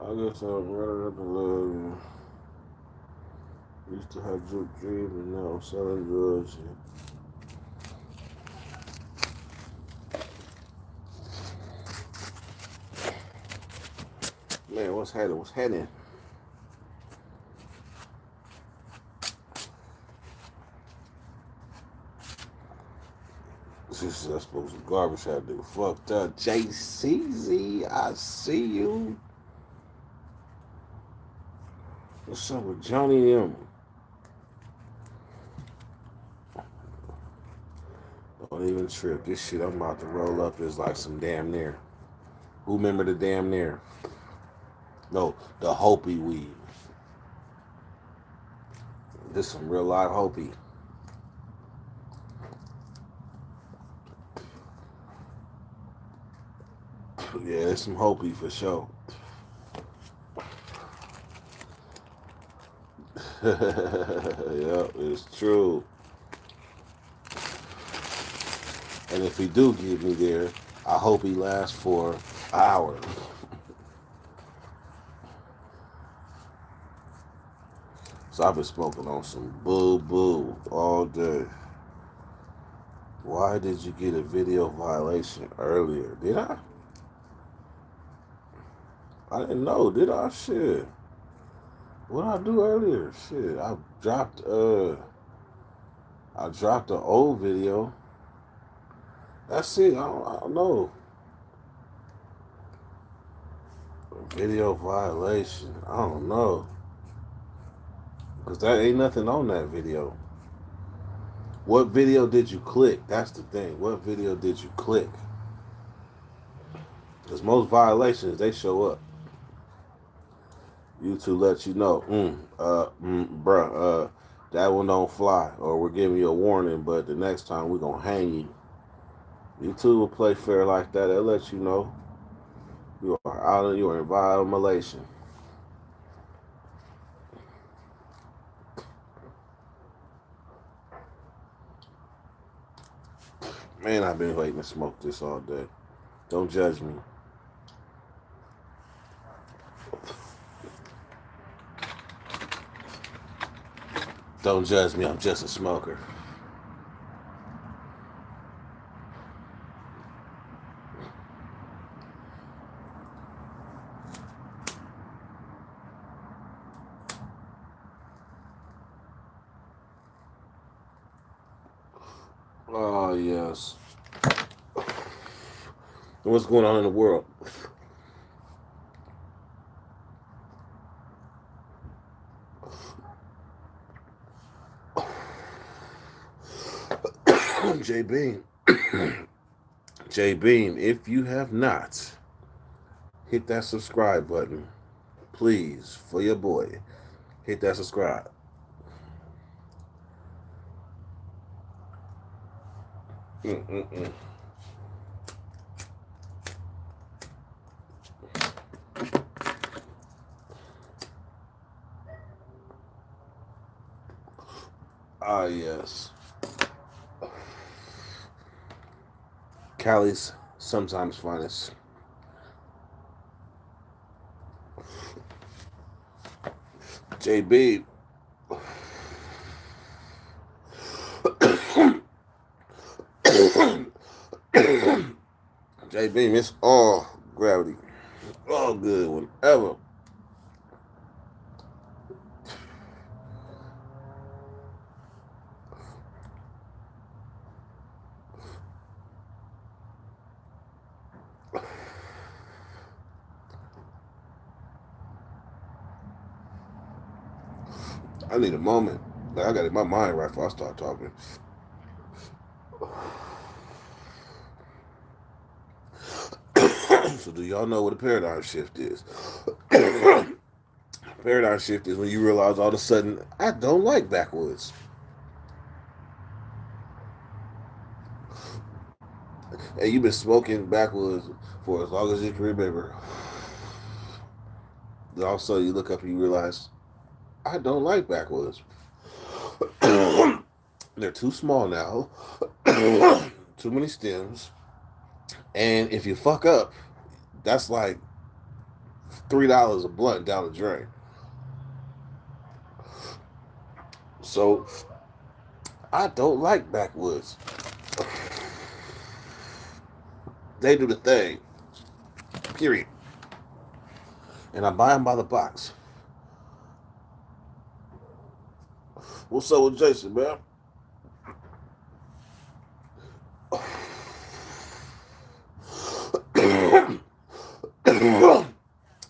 I guess I'm running up the love. Used to have drip dream and now I'm selling drugs. Man, what's happening? What's happening? This is supposed to garbage hat nigga. Fucked up. JCZ, I see you. What's up with Johnny M? Don't even trip. This shit I'm about to roll up is like some damn near. Who remember the damn near? No, the Hopi weed. This some real live Hopi. Yeah, it's some Hopi for sure. Yep, it's true. And if he do get me there, I hope he lasts for an hour. So I've been smoking on some boo all day. Why did you get a video violation earlier? Did I? I didn't know. Did I? Shit. What did I do earlier? Shit. I dropped an old video. That's it. I don't know. Video violation. I don't know. Because that ain't nothing on that video. What video did you click? That's the thing. What video did you click? Because most violations, they show up. YouTube lets you know, bruh, that one don't fly. Or we're giving you a warning, but the next time we're going to hang you. YouTube will play fair like that. They'll let you know you are in violation. Man, I've been waiting to smoke this all day. Don't judge me. Don't judge me. I'm just a smoker. Oh, yes. What's going on in the world? J Beam. J Beam, if you have not, hit that subscribe button. Please, for your boy. Hit that subscribe. Ah, yes. Cali's sometimes finest. JB. JB, it's all gravity. All good whenever. I need a moment. Like I got it in my mind right before I start talking. So do y'all know what a paradigm shift is? Paradigm shift is when you realize all of a sudden, I don't like Backwoods. And you've been smoking Backwoods for as long as you can remember. Then all of a sudden you look up and you realize, I don't like Backwoods. They're too small now. Too many stems. And if you fuck up, that's like $3 a blunt down the drain. So I don't like Backwoods. They do the thing. Period. And I buy them by the box. What's up with Jason, man?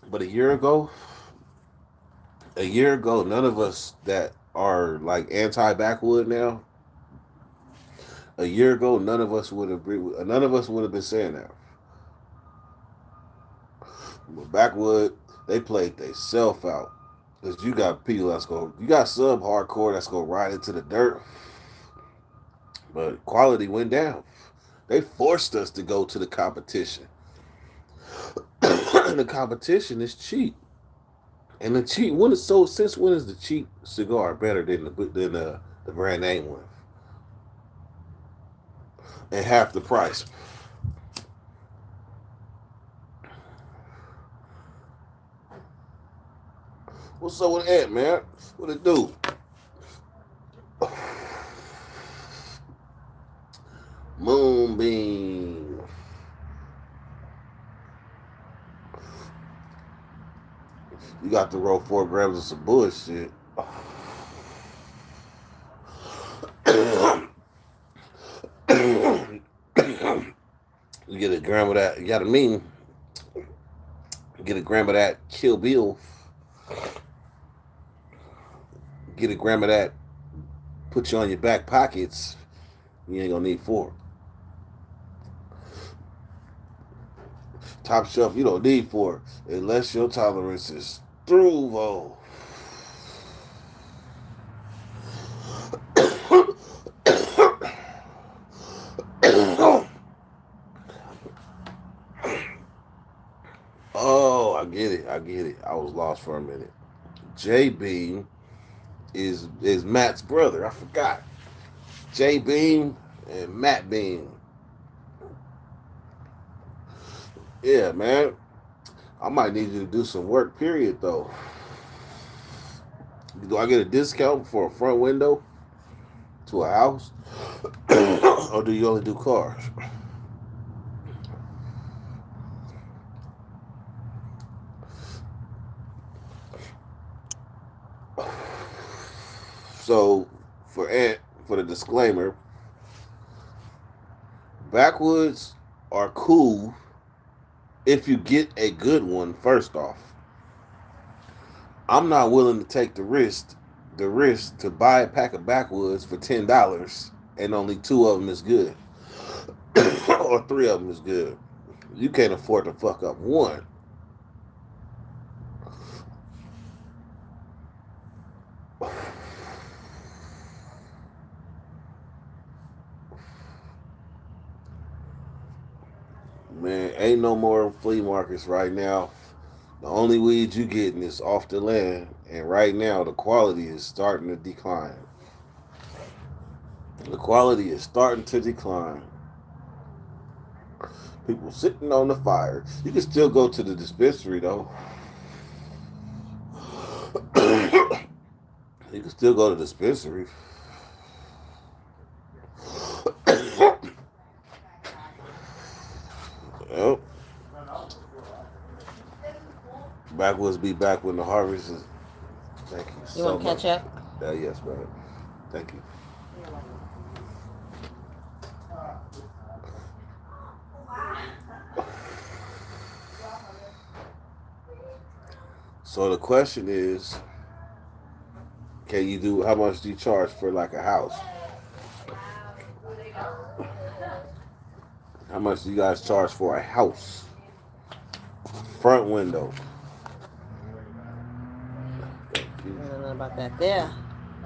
But a year ago, none of us that are like anti-backwood now, a year ago, none of us would have been saying that. But Backwood, they played themselves out. Because you got people you got sub hardcore that's going to ride into the dirt. But quality went down. They forced us to go to the competition. And the competition is cheap. And the cheap, since when is the cheap cigar better than the brand name one? And half the price. What's up with Ant, man? What it do? Moonbeam. You got to roll 4 grams of some bullshit. You get a gram of that. You got get a gram of that Kill Bill. Get a gram of that. Put you on your back pockets. You ain't gonna need 4. Top shelf, you don't need 4 unless your tolerance is through, vo. Oh, I get it. I was lost for a minute. J Beam is Matt's brother. I forgot. J Beam and Matt Beam. Yeah, man. I might need you to do some work, period, though. Do I get a discount for a front window to a house? Or do you only do cars? So, for the disclaimer, Backwoods are cool if you get a good one, first off. I'm not willing to take the risk to buy a pack of Backwoods for $10 and only 2 of them is good. Or 3 of them is good. You can't afford to fuck up one. Man, ain't no more flea markets right now. The only weed you getting is off the land, and right now the quality is starting to decline. People sitting on the fire. You can still go to the dispensary though. You can still go to the dispensary. Yep. Backwoods be back when the harvest is. Thank you so much. You want to catch up? Yes, man. Thank you. So the question is, how much do you charge for like a house? How much do you guys charge for a house? Front window. I don't know about that there.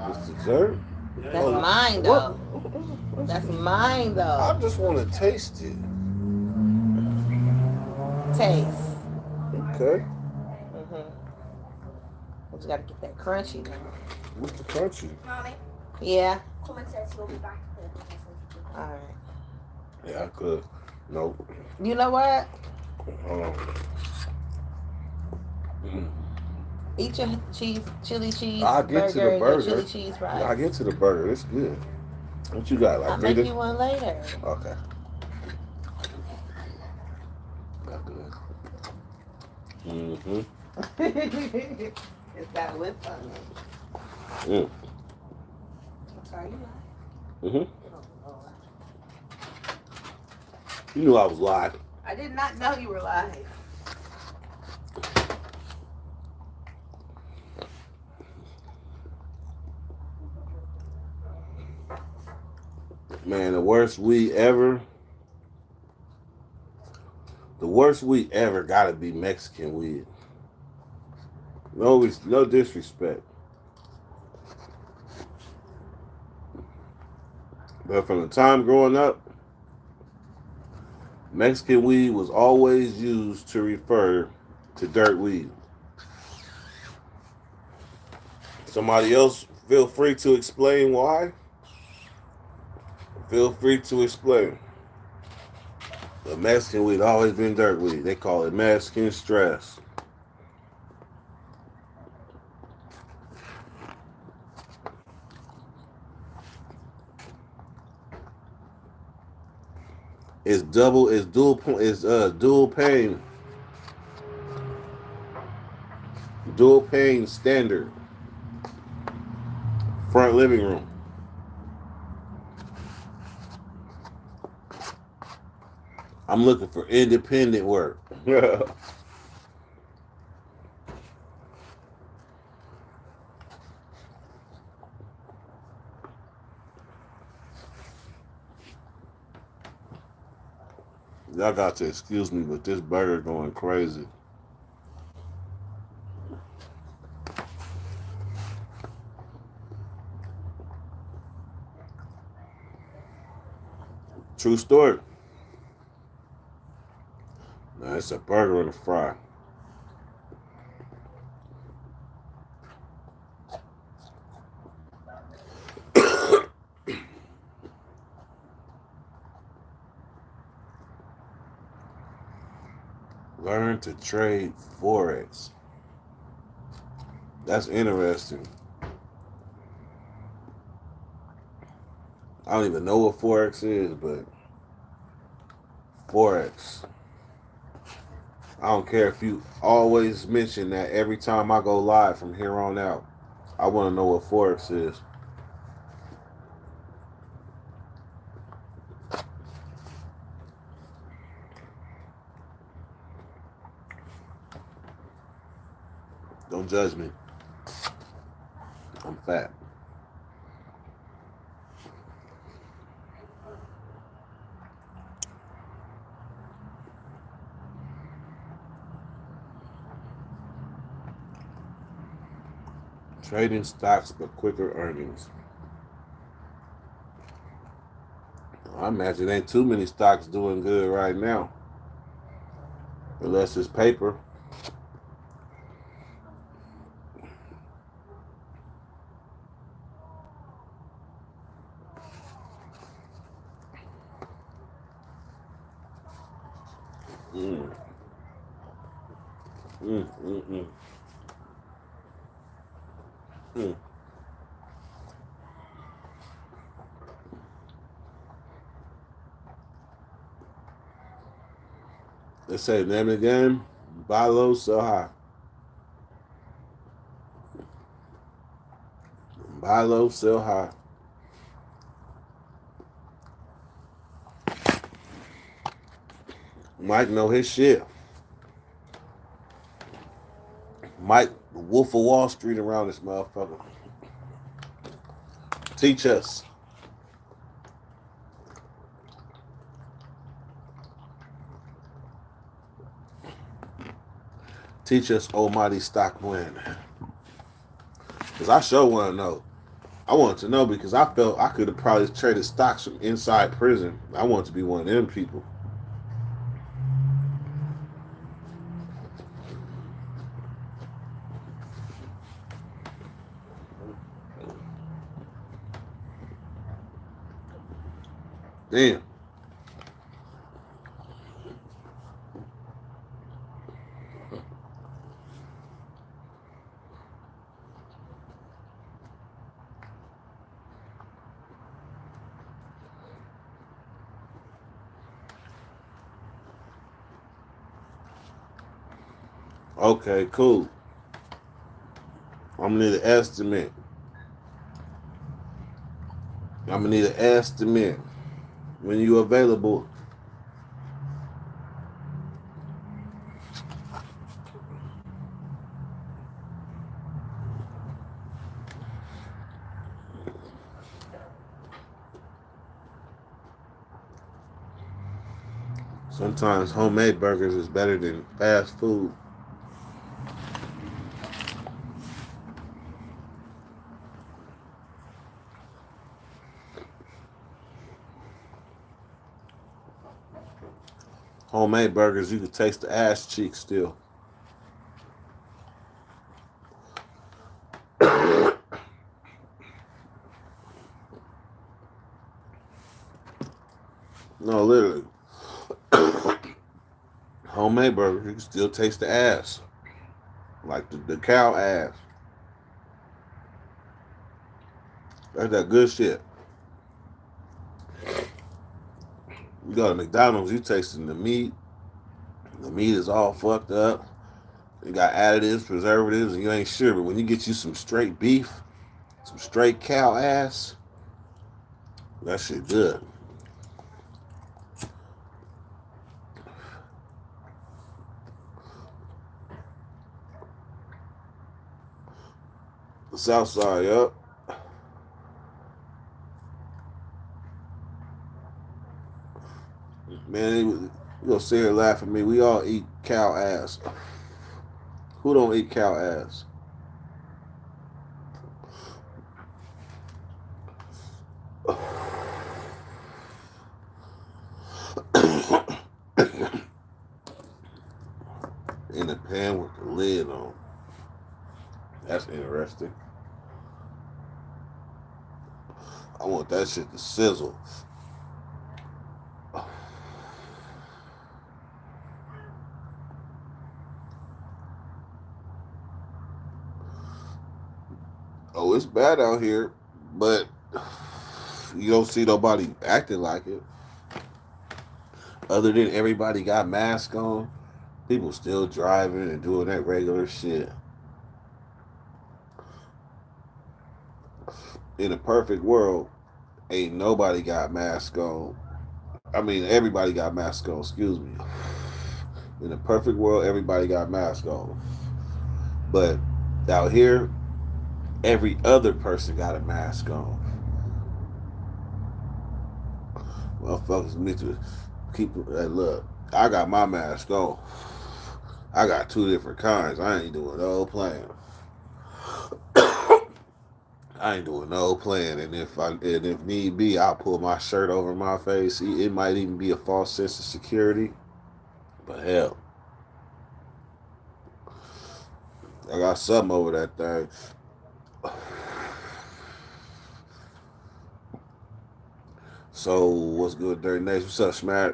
It's dessert? That's mine though. That's mine though. I just want to taste it. Taste. Okay. But you gotta get that crunchy though. What's the crunchy? Mommy. Yeah. Comment says he'll be back. Alright. Yeah, I could. Nope. You know what? Hold on. Eat your chili cheese I'll get to the burger and your chili burger. cheese I'll get fries. to the burger. It's good. What you got? I'll Like three make different? you one later. Okay. That's good. Mm-hmm. It's got lip on it. Mm. I'm sorry, you lied. Mm-hmm. Oh, Lord. You knew I was lying. I did not know you were lying. Man, the worst weed ever. The worst weed ever gotta be Mexican weed. No disrespect. But from the time growing up, Mexican weed was always used to refer to dirt weed. Somebody else feel free to explain why. Feel free to explain. But Mexican weed always been dirt weed. They call it Mexican stress. Dual pain standard. Front living room. I'm looking for independent work. Y'all got to excuse me, but this burger going crazy. True story. Now it's a burger and a fry. Learn to trade Forex. That's interesting. I don't even know what Forex is, but Forex. I don't care if you always mention that every time I go live from here on out. I want to know what Forex is. Don't judge me. I'm fat. Trading stocks but quicker earnings. I imagine ain't too many stocks doing good right now. Unless it's paper. Mm. Mm, mm, mm. Mm. They say name of the game, buy low, sell high. Buy low, sell high. Mike know his shit. Mike, the Wolf of Wall Street around this motherfucker. Teach us. Teach us, almighty stockman. Because I sure want to know. I wanted to know because I felt I could have probably traded stocks from inside prison. I want to be one of them people. Damn. Okay, cool. I'm gonna need an estimate. I'm gonna need an estimate when you available. Sometimes homemade burgers is better than fast food. Homemade burgers, you can taste the ass cheeks still. No, literally. Homemade burgers, you can still taste the ass. Like the cow ass. That's that good shit. You go to McDonald's, you tasting the meat. The meat is all fucked up. You got additives, preservatives, and you ain't sure. But when you get you some straight beef, some straight cow ass, that shit good. The South Side, yup. Man, you gonna sit here and laugh at me. We all eat cow ass. Who don't eat cow ass? In the pan with the lid on. That's interesting. I want that shit to sizzle. Oh, it's bad out here, but you don't see nobody acting like it. Other than everybody got masks on, people still driving and doing that regular shit. In a perfect world, ain't nobody got masks on. I mean, everybody got masks on. Excuse me. In a perfect world, everybody got masks on. But out here, every other person got a mask on. Motherfuckers need to keep it. Hey, look, I got my mask on. I got two different kinds. I ain't doing no playing. I ain't doing no playing. And if need be, I'll pull my shirt over my face. It might even be a false sense of security. But hell, I got something over that thing. So what's good, Dirty Nation? What's up, Smack?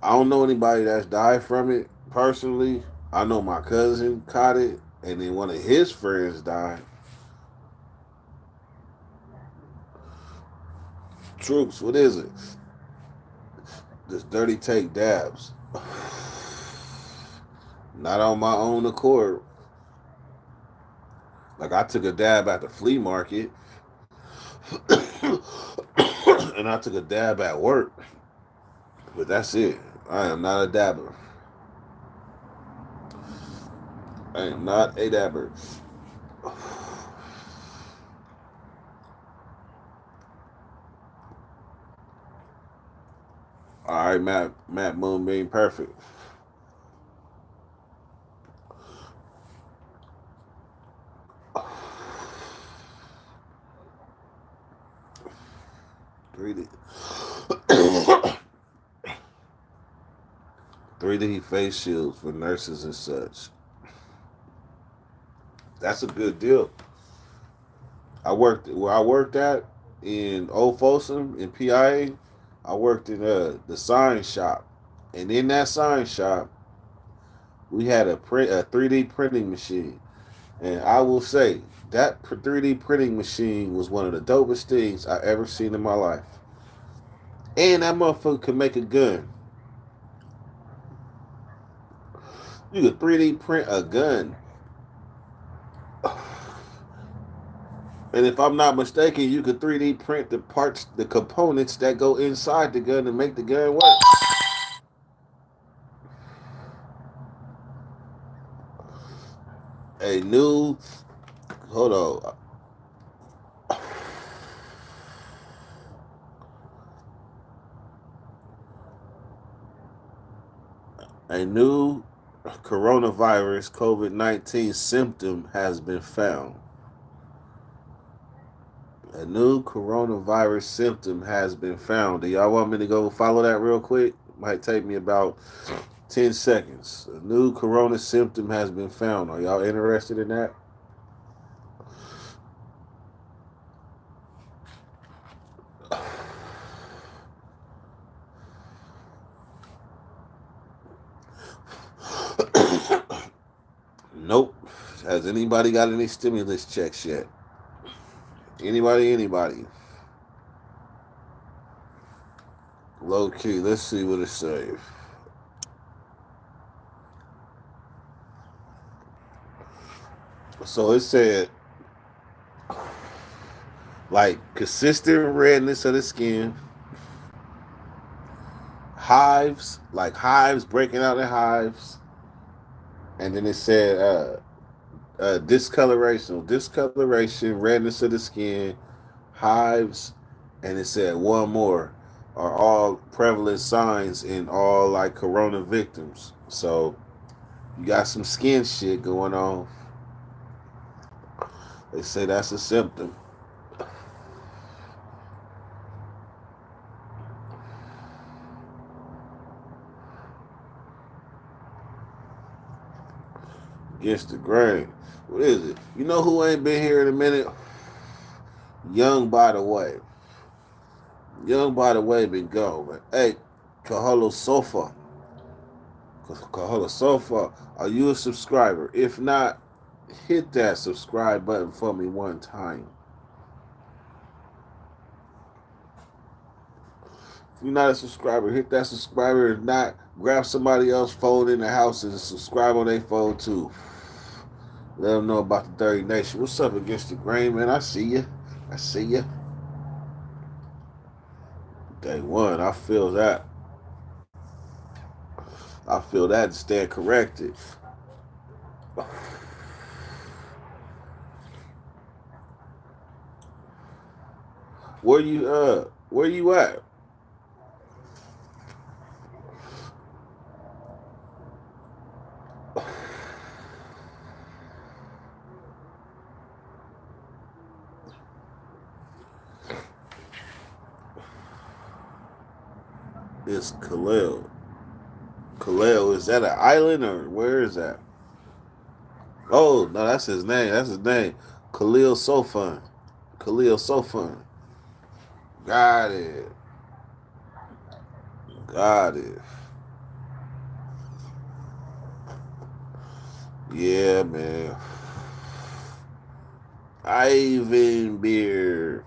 I don't know anybody that's died from it personally. I know my cousin caught it, and then one of his friends died. Troops, what is it? This dirty take dabs. Not on my own accord. Like I took a dab at the flea market, and I took a dab at work. But that's it. I am not a dabber. I am not a dabber. All right, Matt Moonbeam, perfect. 3D. 3D face shields for nurses and such. That's a good deal. I worked where I worked at in Old Folsom in PIA. I worked in the sign shop, and in that sign shop, we had a 3D printing machine. And I will say that 3D printing machine was one of the dopest things I ever seen in my life. And that motherfucker could make a gun. You could 3D print a gun. And if I'm not mistaken, you could 3D print the parts, the components that go inside the gun to make the gun work. A new, hold on, a new coronavirus COVID-19 symptom has been found. A new coronavirus symptom has been found. Do y'all want me to go follow that real quick? Might take me about 10 seconds. A new corona symptom has been found. Are y'all interested in that? Nope. Has anybody got any stimulus checks yet? Anybody? Low key. Let's see what it says. So it said, like, consistent redness of the skin, hives, like hives breaking out in hives, and then it said discoloration, redness of the skin, hives, and it said one more are all prevalent signs in all like corona victims. So you got some skin shit going on. They say that's a symptom. Against the grain. What is it? You know who ain't been here in a minute? Young by the way. Young by the way been gone, man. Hey, Kaholo Sofa. Kaholo Sofa, are you a subscriber? If not, hit that subscribe button for me one time. If you're not a subscriber, hit that subscriber. If not, grab somebody else's phone in the house and subscribe on their phone too. Let them know about the Dirty Nation. What's up against the grain, man? I see you. I see you. Day one, I feel that. I feel that and stand corrected. Where you at? It's Khalil. Khalil, is that an island or where is that? Oh, no, that's his name. That's his name. Khalil Sofan. Khalil Sofan. Got it. Got it. Yeah, man. Ivan Beer.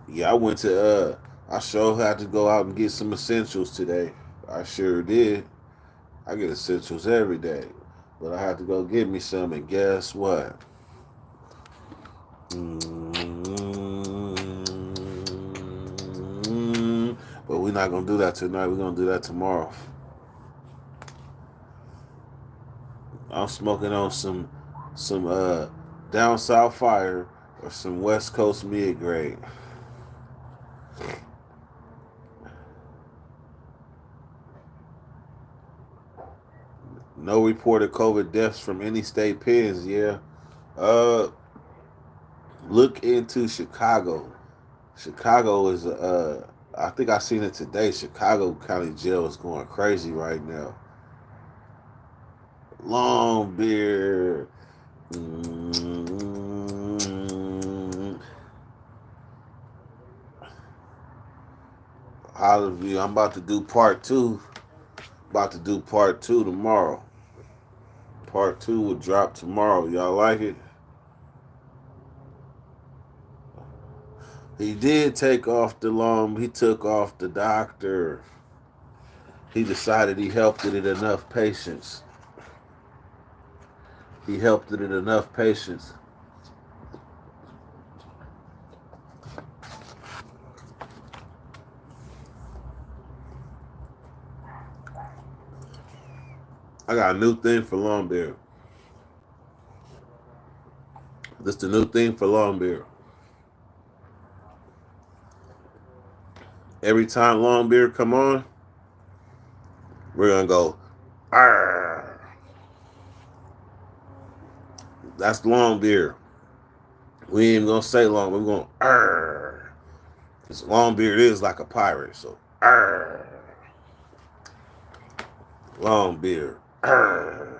Yeah, I went to I sure had to go out and get some essentials today. I sure did. I get essentials every day. But I had to go get me some and guess what? But we're not gonna do that tonight. We're gonna do that tomorrow. I'm smoking on some down south fire or some West Coast mid grade. No reported COVID deaths from any state pens. Yeah. Uh, look into Chicago. Chicago is I think I seen it today. Chicago County Jail is going crazy right now. Long beer. All of you, I'm about to do part two. About to do part two tomorrow. Part two will drop tomorrow. Y'all like it? He did take off the long. He took off the doctor. He decided he helped it in enough patience. He helped it in enough patience. I got a new thing for Longbeard. This the new thing for Longbeard. Every time Longbeard come on, we're gonna go, arr. That's Longbeard. We ain't even gonna say long. We're going, arr. This Longbeard is like a pirate, so arr. Longbeard, arr.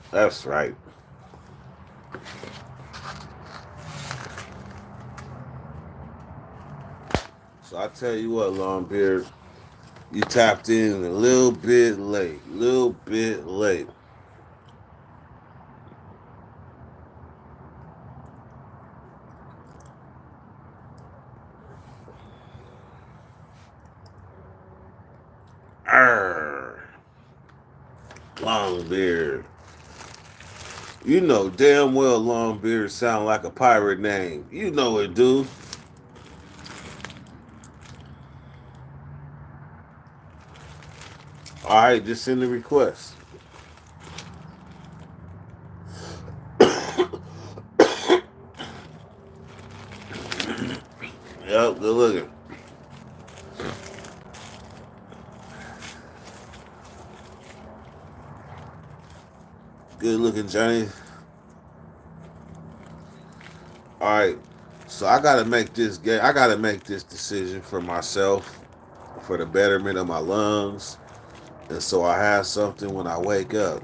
That's right. So I tell you what, Longbeard, you tapped in a little bit late. Little bit late. Arr. Longbeard. You know damn well Longbeard sound like a pirate name. You know it, dude. All right, just send the request. Yep, good looking. Good looking, Johnny. All right, so I gotta make this game. I gotta make this decision for myself, for the betterment of my lungs, and so I have something when I wake up.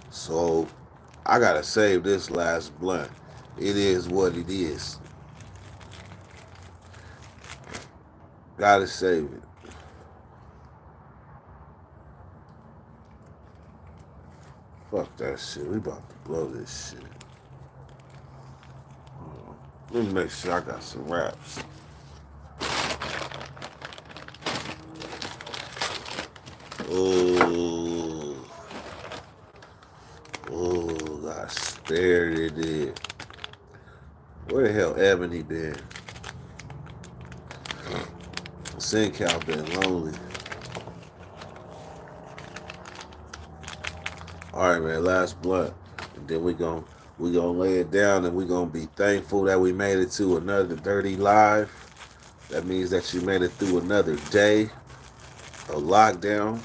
So I gotta save this last blunt. It is what it is. Gotta save it. Fuck that shit. We about to blow this shit. Let me make sure I got some raps. Oh, oh, got spared it did. Where the hell Ebony been? Sincal been lonely. All right, man. Last blunt, and then we gonna lay it down, and we gonna be thankful that we made it to another dirty live. That means that you made it through another day of lockdown.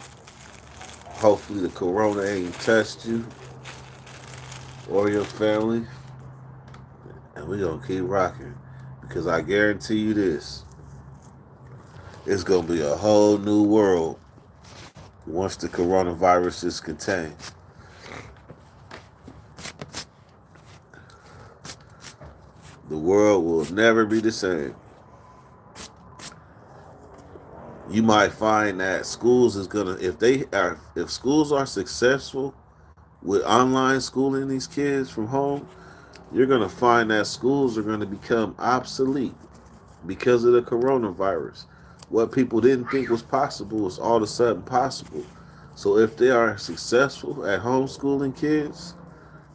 Hopefully the corona ain't touched you or your family. And we gonna keep rocking. Because I guarantee you this. It's gonna be a whole new world once the coronavirus is contained. The world will never be the same. You might find that schools is gonna if schools are successful with online schooling these kids from home, you're gonna find that schools are gonna become obsolete because of the coronavirus. What people didn't think was possible is all of a sudden possible. So if they are successful at homeschooling kids,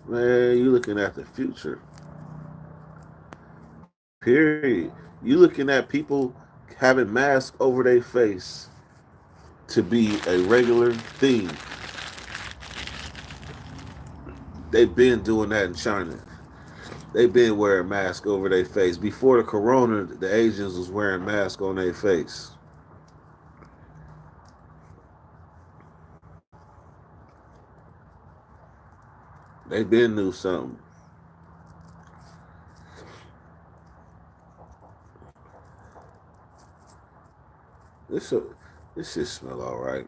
man, you're looking at the future. Period. You looking at people having masks over their face to be a regular thing. They've been doing that in China. They've been wearing masks over their face. Before the corona, the Asians was wearing masks on their face. They been knew something. This this shit smell alright.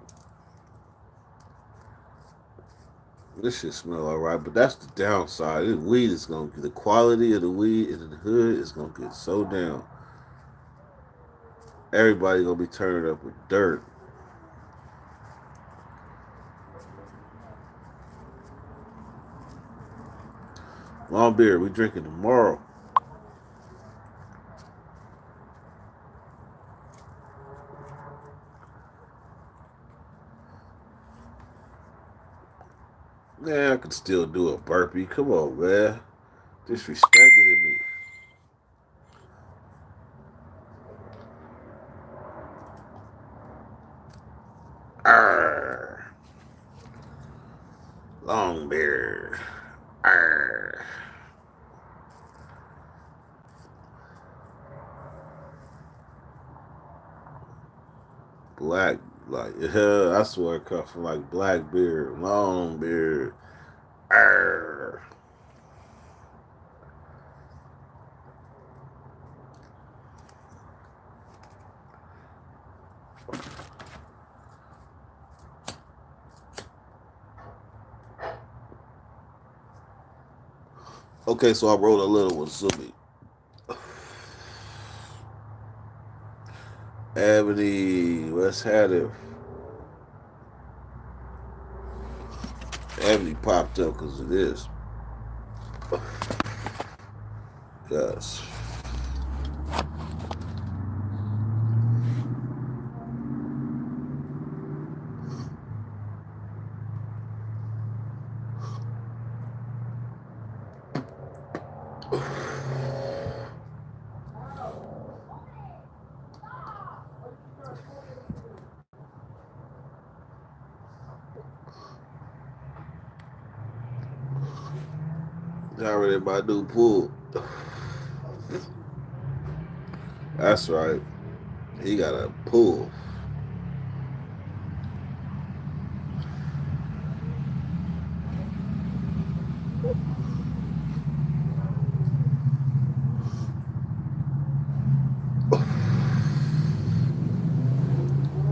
This shit smell alright, but that's the downside. This weed is gonna get the quality of the weed in the hood is gonna get so down. Everybody gonna be turning up with dirt. Long beer, we drinking tomorrow. Man, I could still do a burpee. Come on, man. Disrespected me. Arr. Long beard. Arr. Black, like, yeah, I swear it comes from like black beard, long beard. Arr. Okay, so I wrote a little one, Sumi. Ebony, let's have it. Ebony popped up because of this. Yes. Already my new pool. That's right. He got a pool.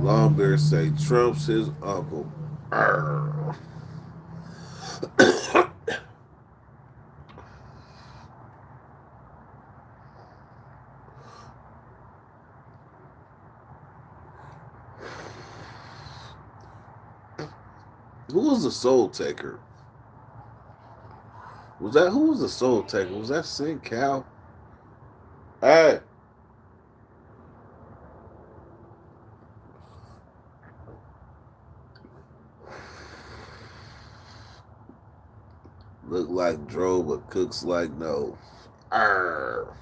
Longbeard say Trump's his uncle. Arr. Who was the soul taker? Was that who was the soul taker? Was that Sin Cal? Hey, look like drove but cooks like no. Arr.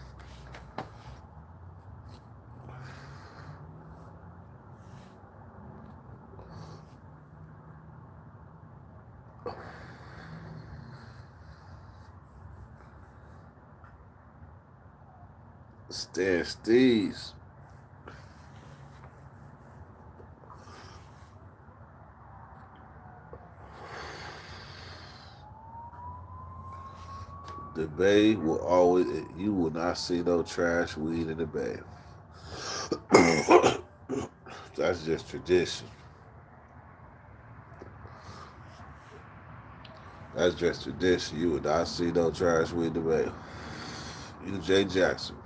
Stan Steves. The Bay will always, you will not see no trash weed in the Bay. That's just tradition. That's just tradition. You will not see no trash weed in the Bay. UJ Jackson.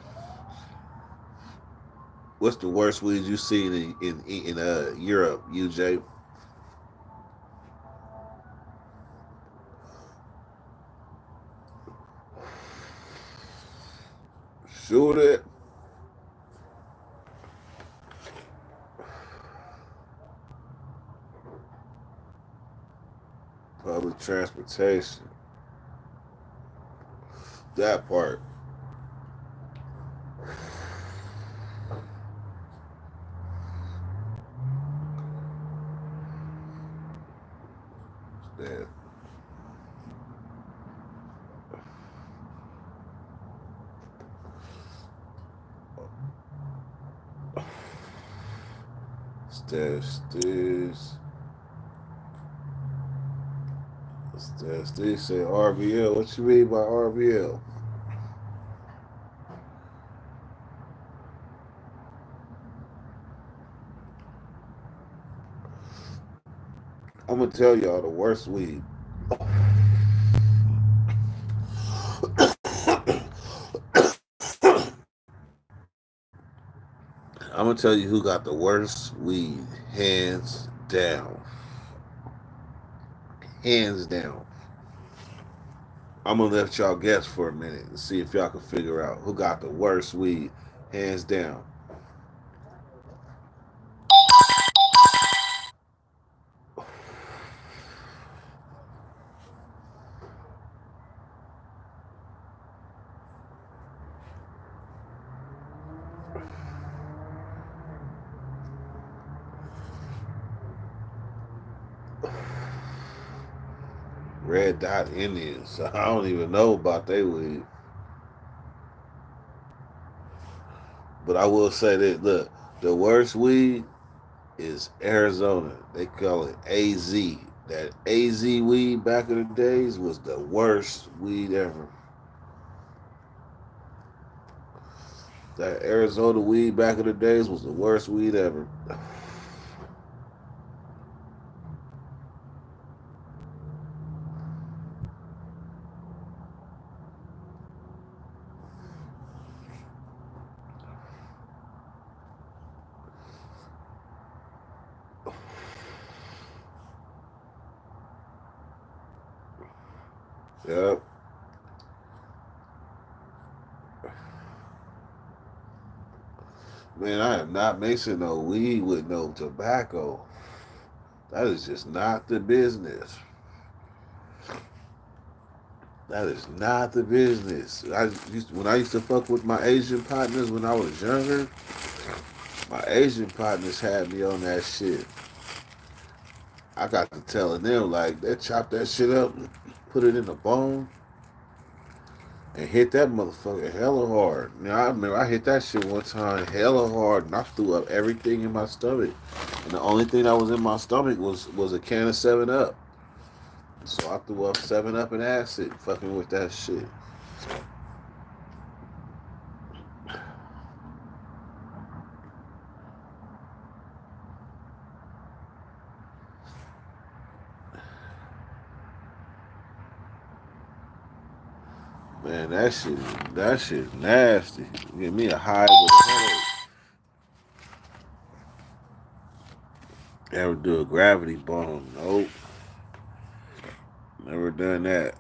What's the worst weed you seen in Europe, UJ? Shoot it. Public transportation. That part. That. Steve say RBL. What you mean by RBL? I'm gonna tell y'all the worst weed. I'm gonna tell you who got the worst weed, hands down. Hands down. I'm gonna let y'all guess for a minute and see if y'all can figure out who got the worst weed, hands down. Red Dot Indians. I don't even know about they weed, but I will say that look, the worst weed is Arizona. They call it AZ. That AZ weed back in the days was the worst weed ever. That Arizona weed back in the days was the worst weed ever. Yep. Man, I am not mixing no weed with no tobacco. That is just not the business. That is not the business. When I used to fuck with my Asian partners when I was younger, my Asian partners had me on that shit. I got to telling them like they chop that shit up, put it in a bone, and hit that motherfucker hella hard. Now I remember I hit that shit one time hella hard, and I threw up everything in my stomach. And the only thing that was in my stomach was a can of 7 Up. So I threw up 7 Up and acid, fucking with that shit. Man, that shit nasty. Give me a high with a headache. Ever do a gravity bomb? Nope. Never done that.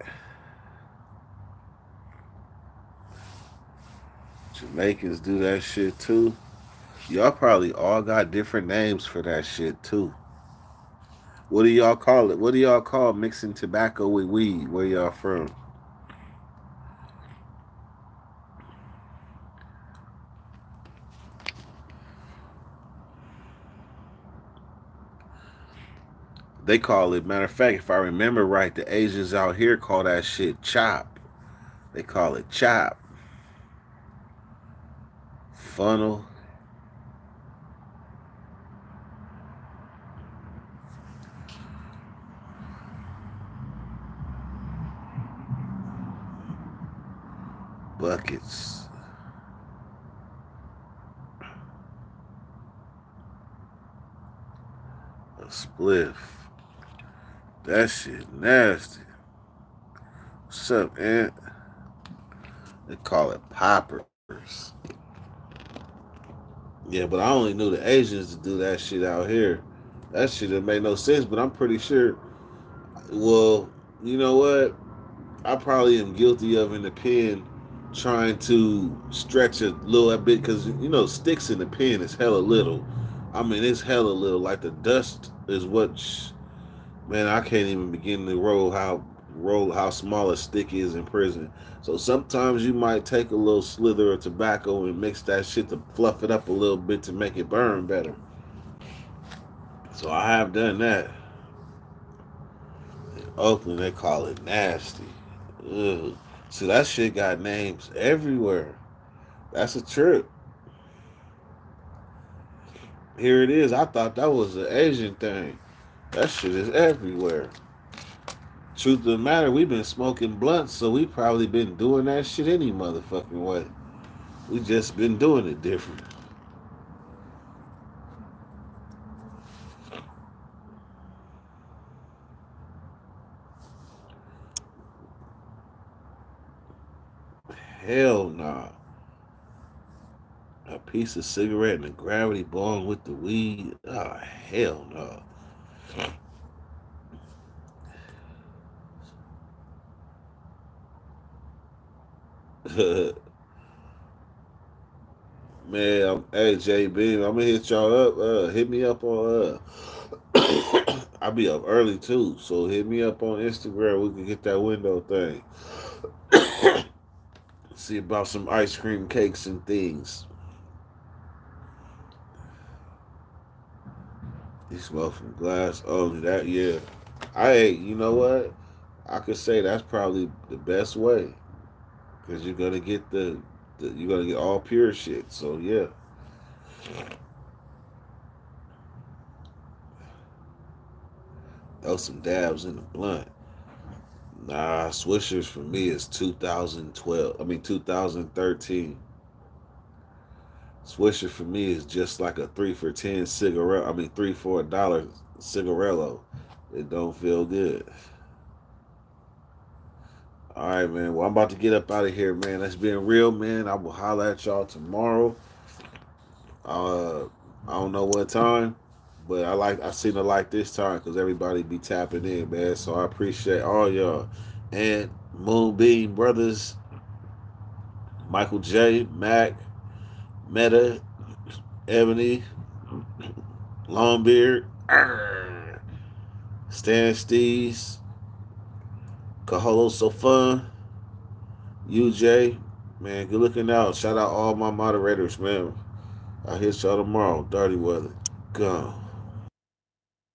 Jamaicans do that shit too. Y'all probably all got different names for that shit too. What do y'all call it? What do y'all call mixing tobacco with weed? Where y'all from? They call it, matter of fact, if I remember right, the Asians out here call that shit chop. They call it chop. Funnel. Buckets. A spliff. That shit nasty. What's up, Aunt? They call it poppers. Yeah, but I only knew the Asians to do that shit out here. That shit didn't make no sense, but I'm pretty sure. Well, you know what? I probably am guilty of in the pen trying to stretch a little bit because sticks in the pen is hella little. I mean, it's hella little. Like the dust is what. Man, I can't even begin to roll how small a stick is in prison. So sometimes you might take a little slither of tobacco and mix that shit to fluff it up a little bit to make it burn better. So I have done that. In Oakland, they call it nasty. Ugh. See, that shit got names everywhere. That's a trip. Here it is. I thought that was an Asian thing. That shit is everywhere. Truth of the matter, we've been smoking blunts, so we probably been doing that shit any motherfucking way. We just been doing it different. Hell nah. A piece of cigarette and a gravity bong with the weed. Oh, hell no. Man, hey JB, I'm gonna hit y'all up. Hit me up on. I'll be up early too, so hit me up on Instagram. We can get that window thing. See about some ice cream cakes and things. He smoke from glass only. That yeah. You know what? I could say that's probably the best way because you're gonna get you're gonna get all pure shit. So yeah, throw some dabs in the blunt. Nah, Swishers for me is 2012. I mean 2013. Swisher for me is just like a 3 for $10 cigarette. I mean 3 for $1 cigarello. It don't feel good. All right, man. Well, I'm about to get up out of here, man. That's been real, man. I will holler at y'all tomorrow. Uh, I don't know what time, but I seen it like this time because everybody be tapping in, man. So I appreciate all y'all and Moonbeam Brothers, Michael J, Mac, Meta, Ebony, Longbeard, Stan Steves, Kaholo So Fun, UJ. Man, good looking out. Shout out all my moderators, man. I'll hit y'all tomorrow. Dirty weather. Gone.